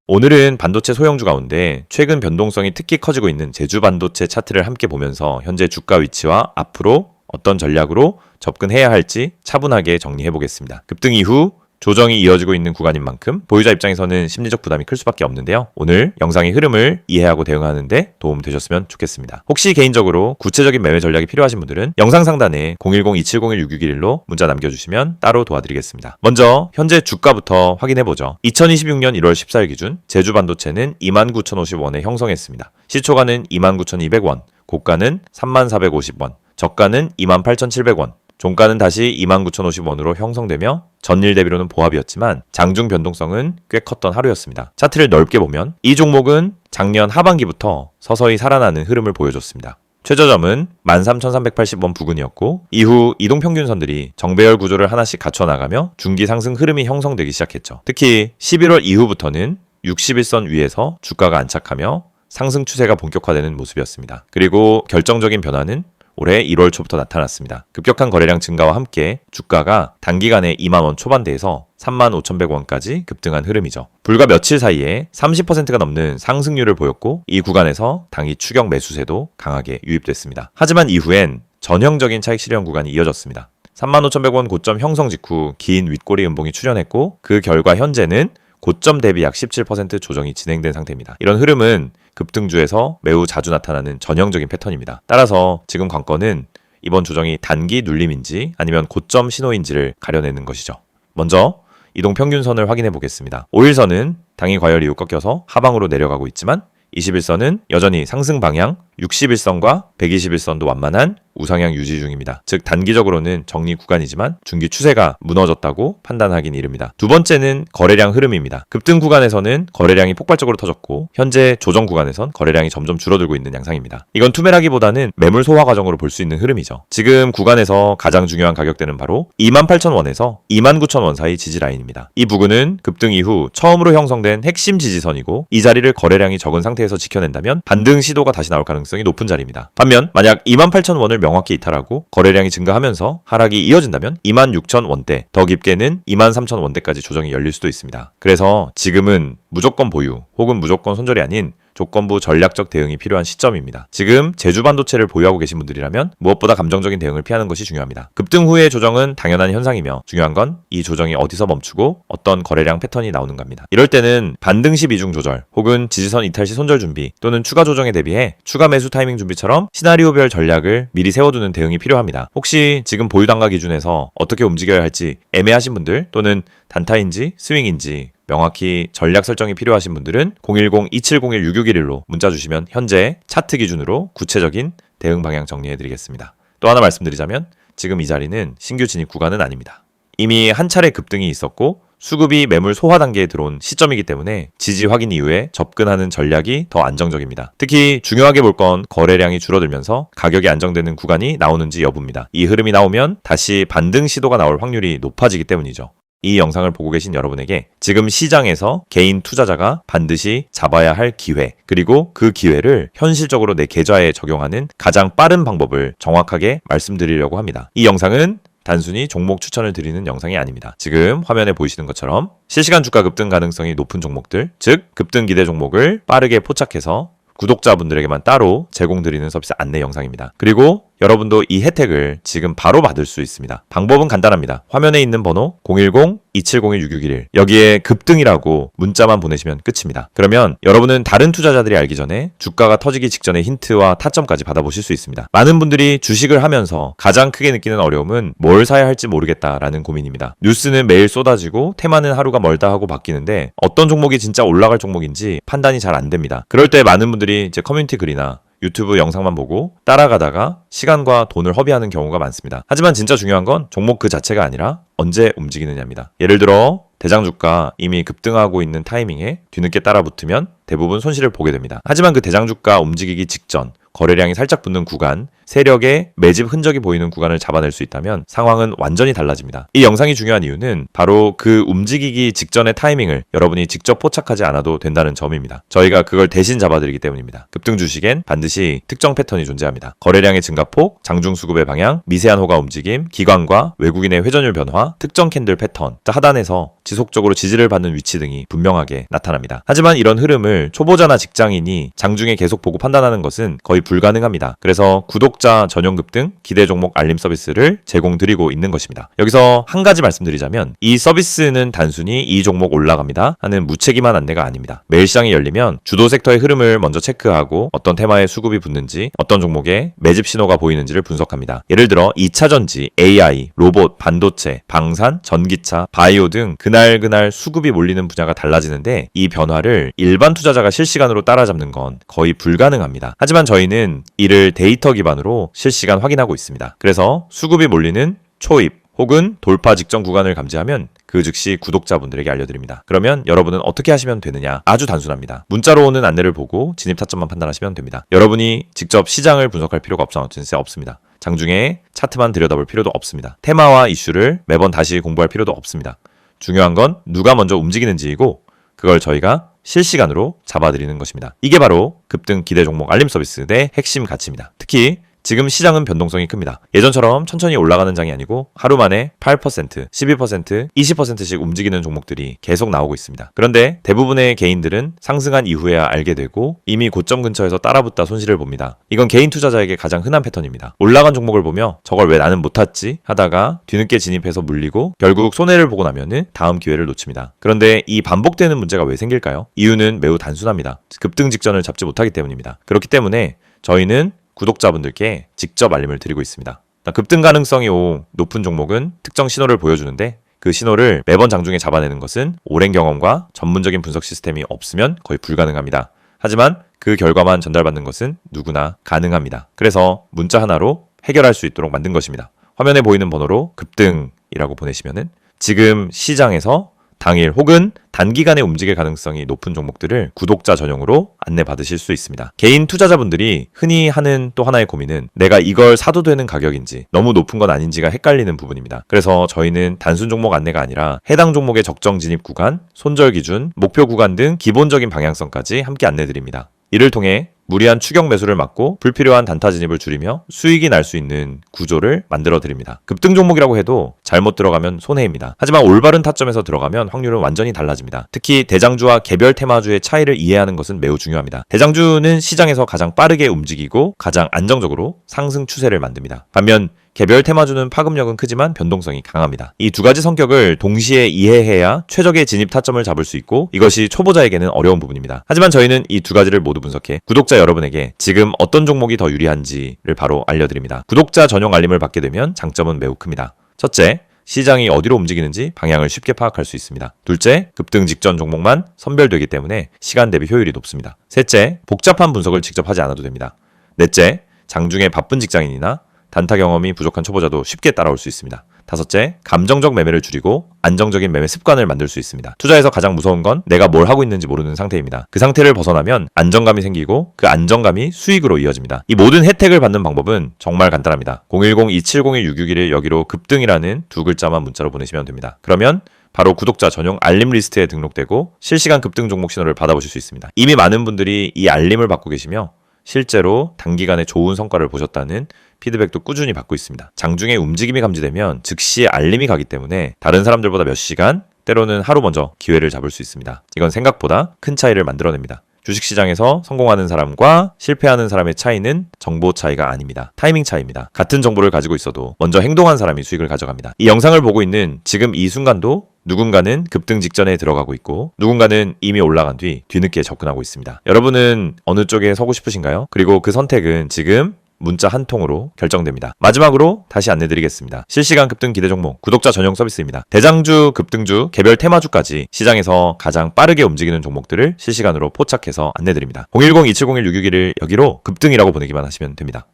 오늘은 반도체 소형주 가운데 최근 변동성이 특히 커지고 있는 제주 반도체 차트를 함께 보면서 현재 주가 위치와 앞으로 어떤 전략으로 접근해야 할지 차분하게 정리해 보겠습니다. 급등 이후 조정이 이어지고 있는 구간인 만큼 보유자 입장에서는 심리적 부담이 클 수밖에 없는데요. 오늘 영상의 흐름을 이해하고 대응하는 데 도움 되셨으면 좋겠습니다. 혹시 개인적으로 구체적인 매매 전략이 필요하신 분들은 영상 상단에 010-2701-6611로 문자 남겨주시면 따로 도와드리겠습니다. 먼저 현재 주가부터 확인해보죠. 2026년 1월 14일 기준 제주 반도체는 29,050원에 형성했습니다. 시초가는 29,200원, 고가는 3450원, 저가는 28,700원, 종가는 다시 29,050원으로 형성되며 전일 대비로는 보합이었지만 장중 변동성은 꽤 컸던 하루였습니다. 차트를 넓게 보면 이 종목은 작년 하반기부터 서서히 살아나는 흐름을 보여줬습니다. 최저점은 13,380원 부근이었고 이후 이동평균선들이 정배열 구조를 하나씩 갖춰나가며 중기 상승 흐름이 형성되기 시작했죠. 특히 11월 이후부터는 60일선 위에서 주가가 안착하며 상승 추세가 본격화되는 모습이었습니다. 그리고 결정적인 변화는 올해 1월 초부터 나타났습니다. 급격한 거래량 증가와 함께 주가가 단기간에 2만원 초반대에서 35,100원까지 급등한 흐름이죠. 불과 며칠 사이에 30%가 넘는 상승률을 보였고 이 구간에서 당일 추격 매수세도 강하게 유입됐습니다. 하지만 이후엔 전형적인 차익 실현 구간이 이어졌습니다. 35,100원 고점 형성 직후 긴 윗꼬리 음봉이 출현했고 그 결과 현재는 고점 대비 약 17% 조정이 진행된 상태입니다. 이런 흐름은 급등주에서 매우 자주 나타나는 전형적인 패턴입니다. 따라서 지금 관건은 이번 조정이 단기 눌림인지 아니면 고점 신호인지를 가려내는 것이죠. 먼저 이동평균선을 확인해 보겠습니다. 5일선은 당일 과열 이후 꺾여서 하방으로 내려가고 있지만 21선은 여전히 상승 방향, 61선과 121선도 완만한 우상향 유지 중입니다. 즉 단기적으로는 정리 구간이지만 중기 추세가 무너졌다고 판단하긴 이릅니다. 두 번째는 거래량 흐름입니다. 급등 구간에서는 거래량이 폭발적으로 터졌고 현재 조정 구간에선 거래량이 점점 줄어들고 있는 양상입니다. 이건 투매라기보다는 매물 소화 과정으로 볼 수 있는 흐름이죠. 지금 구간에서 가장 중요한 가격대는 바로 28,000원에서 29,000원 사이 지지 라인입니다. 이 부근은 급등 이후 처음으로 형성된 핵심 지지선이고 이 자리를 거래량이 적은 상태에서 지켜낸다면 반등 시도가 다시 나올 가능성이 높은 자리입니다. 반면 만약 28,000원을 명확히 이탈하고 거래량이 증가하면서 하락이 이어진다면 26,000원대, 더 깊게는 23,000원대까지 조정이 열릴 수도 있습니다. 그래서 지금은 무조건 보유 혹은 무조건 손절이 아닌 조건부 전략적 대응이 필요한 시점입니다. 지금 제주 반도체를 보유하고 계신 분들이라면 무엇보다 감정적인 대응을 피하는 것이 중요합니다. 급등 후의 조정은 당연한 현상이며 중요한 건 이 조정이 어디서 멈추고 어떤 거래량 패턴이 나오는가입니다. 이럴 때는 반등 시 비중 조절 혹은 지지선 이탈 시 손절 준비 또는 추가 조정에 대비해 추가 매수 타이밍 준비처럼 시나리오별 전략을 미리 세워두는 대응이 필요합니다. 혹시 지금 보유 단가 기준에서 어떻게 움직여야 할지 애매하신 분들 또는 단타인지 스윙인지 명확히 전략 설정이 필요하신 분들은 010-2701-6611로 문자 주시면 현재 차트 기준으로 구체적인 대응 방향 정리해드리겠습니다. 또 하나 말씀드리자면 지금 이 자리는 신규 진입 구간은 아닙니다. 이미 한 차례 급등이 있었고 수급이 매물 소화 단계에 들어온 시점이기 때문에 지지 확인 이후에 접근하는 전략이 더 안정적입니다. 특히 중요하게 볼 건 거래량이 줄어들면서 가격이 안정되는 구간이 나오는지 여부입니다. 이 흐름이 나오면 다시 반등 시도가 나올 확률이 높아지기 때문이죠. 이 영상을 보고 계신 여러분에게 지금 시장에서 개인 투자자가 반드시 잡아야 할 기회, 그리고 그 기회를 현실적으로 내 계좌에 적용하는 가장 빠른 방법을 정확하게 말씀드리려고 합니다. 이 영상은 단순히 종목 추천을 드리는 영상이 아닙니다. 지금 화면에 보이시는 것처럼 실시간 주가 급등 가능성이 높은 종목들, 즉 급등 기대 종목을 빠르게 포착해서 구독자분들에게만 따로 제공드리는 서비스 안내 영상입니다. 그리고 여러분도 이 혜택을 지금 바로 받을 수 있습니다. 방법은 간단합니다. 화면에 있는 번호 010-2701-6611 여기에 급등이라고 문자만 보내시면 끝입니다. 그러면 여러분은 다른 투자자들이 알기 전에 주가가 터지기 직전의 힌트와 타점까지 받아보실 수 있습니다. 많은 분들이 주식을 하면서 가장 크게 느끼는 어려움은 뭘 사야 할지 모르겠다라는 고민입니다. 뉴스는 매일 쏟아지고 테마는 하루가 멀다 하고 바뀌는데 어떤 종목이 진짜 올라갈 종목인지 판단이 잘 안 됩니다. 그럴 때 많은 분들이 제 커뮤니티 글이나 유튜브 영상만 보고 따라가다가 시간과 돈을 허비하는 경우가 많습니다. 하지만 진짜 중요한 건 종목 그 자체가 아니라 언제 움직이느냐입니다. 예를 들어 대장주가 이미 급등하고 있는 타이밍에 뒤늦게 따라붙으면 대부분 손실을 보게 됩니다. 하지만 그 대장주가 움직이기 직전 거래량이 살짝 붙는 구간, 세력의 매집 흔적이 보이는 구간을 잡아낼 수 있다면 상황은 완전히 달라집니다. 이 영상이 중요한 이유는 바로 그 움직이기 직전의 타이밍을 여러분이 직접 포착하지 않아도 된다는 점입니다. 저희가 그걸 대신 잡아드리기 때문입니다. 급등 주식엔 반드시 특정 패턴이 존재합니다. 거래량의 증가폭, 장중 수급의 방향, 미세한 호가 움직임, 기관과 외국인의 회전율 변화, 특정 캔들 패턴, 하단에서 지속적으로 지지를 받는 위치 등이 분명하게 나타납니다. 하지만 이런 흐름을 초보자나 직장인이 장중에 계속 보고 판단하는 것은 거의 불가능합니다. 그래서 구독자 전용 급등 기대 종목 알림 서비스를 제공드리고 있는 것입니다. 여기서 한 가지 말씀드리자면 이 서비스는 단순히 이 종목 올라갑니다 하는 무책임한 안내가 아닙니다. 매일 시장이 열리면 주도 섹터의 흐름을 먼저 체크하고 어떤 테마에 수급이 붙는지, 어떤 종목에 매집 신호가 보이는지를 분석합니다. 예를 들어 2차전지, AI, 로봇, 반도체, 방산, 전기차, 바이오 등 그날 수급이 몰리는 분야가 달라지는데 이 변화를 일반 투자자가 실시간으로 따라잡는 건 거의 불가능합니다. 하지만 저희는 이를 데이터 기반으로 실시간 확인하고 있습니다. 그래서 수급이 몰리는 초입 혹은 돌파 직전 구간을 감지하면 그 즉시 구독자분들에게 알려드립니다. 그러면 여러분은 어떻게 하시면 되느냐? 아주 단순합니다. 문자로 오는 안내를 보고 진입 타점만 판단하시면 됩니다. 여러분이 직접 시장을 분석할 필요가 없습니다. 장중에 차트만 들여다볼 필요도 없습니다. 테마와 이슈를 매번 다시 공부할 필요도 없습니다. 중요한 건 누가 먼저 움직이는지이고 그걸 저희가 실시간으로 잡아드리는 것입니다. 이게 바로 급등 기대 종목 알림 서비스의 핵심 가치입니다. 특히 지금 시장은 변동성이 큽니다. 예전처럼 천천히 올라가는 장이 아니고 하루 만에 8%, 12%, 20%씩 움직이는 종목들이 계속 나오고 있습니다. 그런데 대부분의 개인들은 상승한 이후에야 알게 되고 이미 고점 근처에서 따라붙다 손실을 봅니다. 이건 개인 투자자에게 가장 흔한 패턴입니다. 올라간 종목을 보며 저걸 왜 나는 못 탔지? 하다가 뒤늦게 진입해서 물리고 결국 손해를 보고 나면은 다음 기회를 놓칩니다. 그런데 이 반복되는 문제가 왜 생길까요? 이유는 매우 단순합니다. 급등 직전을 잡지 못하기 때문입니다. 그렇기 때문에 저희는 구독자분들께 직접 알림을 드리고 있습니다. 급등 가능성이 높은 종목은 특정 신호를 보여주는데 그 신호를 매번 장중에 잡아내는 것은 오랜 경험과 전문적인 분석 시스템이 없으면 거의 불가능합니다. 하지만 그 결과만 전달받는 것은 누구나 가능합니다. 그래서 문자 하나로 해결할 수 있도록 만든 것입니다. 화면에 보이는 번호로 급등이라고 보내시면은 지금 시장에서 당일 혹은 단기간에 움직일 가능성이 높은 종목들을 구독자 전용으로 안내받으실 수 있습니다. 개인 투자자분들이 흔히 하는 또 하나의 고민은 내가 이걸 사도 되는 가격인지 너무 높은 건 아닌지가 헷갈리는 부분입니다. 그래서 저희는 단순 종목 안내가 아니라 해당 종목의 적정 진입 구간, 손절 기준, 목표 구간 등 기본적인 방향성까지 함께 안내드립니다. 이를 통해 무리한 추격 매수를 막고 불필요한 단타 진입을 줄이며 수익이 날 수 있는 구조를 만들어 드립니다. 급등 종목이라고 해도 잘못 들어가면 손해입니다. 하지만 올바른 타점에서 들어가면 확률은 완전히 달라집니다. 특히 대장주와 개별 테마주의 차이를 이해하는 것은 매우 중요합니다. 대장주는 시장에서 가장 빠르게 움직이고 가장 안정적으로 상승 추세를 만듭니다. 반면 개별 테마주는 파급력은 크지만 변동성이 강합니다. 이 두 가지 성격을 동시에 이해해야 최적의 진입 타점을 잡을 수 있고 이것이 초보자에게는 어려운 부분입니다. 하지만 저희는 이 두 가지를 모두 분석해 구독자 여러분에게 지금 어떤 종목이 더 유리한지를 바로 알려드립니다. 구독자 전용 알림을 받게 되면 장점은 매우 큽니다. 첫째, 시장이 어디로 움직이는지 방향을 쉽게 파악할 수 있습니다. 둘째, 급등 직전 종목만 선별되기 때문에 시간 대비 효율이 높습니다. 셋째, 복잡한 분석을 직접 하지 않아도 됩니다. 넷째, 장중에 바쁜 직장인이나 단타 경험이 부족한 초보자도 쉽게 따라올 수 있습니다. 다섯째, 감정적 매매를 줄이고 안정적인 매매 습관을 만들 수 있습니다. 투자에서 가장 무서운 건 내가 뭘 하고 있는지 모르는 상태입니다. 그 상태를 벗어나면 안정감이 생기고 그 안정감이 수익으로 이어집니다. 이 모든 혜택을 받는 방법은 정말 간단합니다. 010-2701-661 여기로 급등이라는 두 글자만 문자로 보내시면 됩니다. 그러면 바로 구독자 전용 알림 리스트에 등록되고 실시간 급등 종목 신호를 받아보실 수 있습니다. 이미 많은 분들이 이 알림을 받고 계시며 실제로 단기간에 좋은 성과를 보셨다는 피드백도 꾸준히 받고 있습니다. 장중에 움직임이 감지되면 즉시 알림이 가기 때문에 다른 사람들보다 몇 시간, 때로는 하루 먼저 기회를 잡을 수 있습니다. 이건 생각보다 큰 차이를 만들어냅니다. 주식시장에서 성공하는 사람과 실패하는 사람의 차이는 정보 차이가 아닙니다. 타이밍 차이입니다. 같은 정보를 가지고 있어도 먼저 행동한 사람이 수익을 가져갑니다. 이 영상을 보고 있는 지금 이 순간도 누군가는 급등 직전에 들어가고 있고 누군가는 이미 올라간 뒤 뒤늦게 접근하고 있습니다. 여러분은 어느 쪽에 서고 싶으신가요? 그리고 그 선택은 지금 문자 한 통으로 결정됩니다. 마지막으로 다시 안내드리겠습니다. 실시간 급등 기대 종목 구독자 전용 서비스입니다. 대장주, 급등주, 개별 테마주까지 시장에서 가장 빠르게 움직이는 종목들을 실시간으로 포착해서 안내드립니다. 010-2701-661 여기로 급등이라고 보내기만 하시면 됩니다.